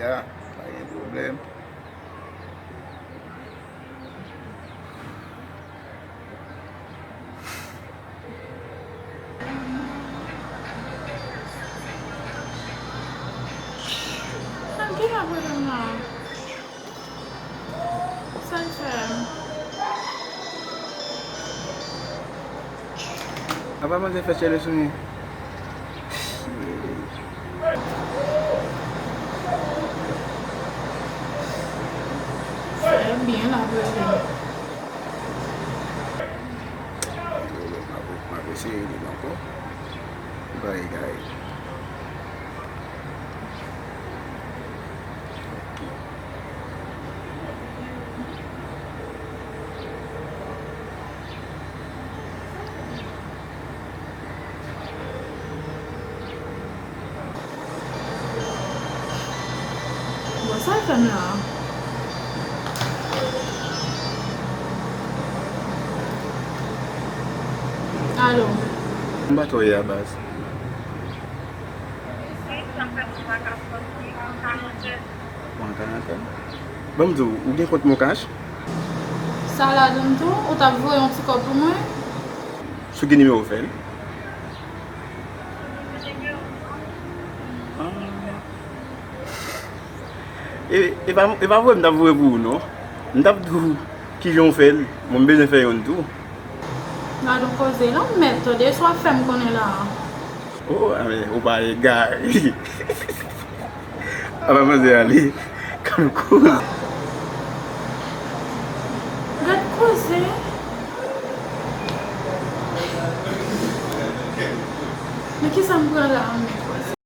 ya, pa yon problem. Ki la pou yon nan? San fèm? Apa man se fè chè le souni? Fèm bien la pou yon. Ma ve se yon nan ko. Bayi gay. Bon, san fèm la? Alo? Mba to ye a baz. Bon mdou, ou gen kont mou kash? Sa la don tou? Ou ta vou yon ti kop pou mwen? Sou gen nime ou fel? E pa vwe mdap vwe pou nou? Mdap dou ki jon fel, mwen bezen fe yon tou. La don koze lan metode, swa fèm konen la. Oh, ame, ou pa e gay. Apa man se ali, kan kouz. Gade koze? Me ki sa mpren la ame koze?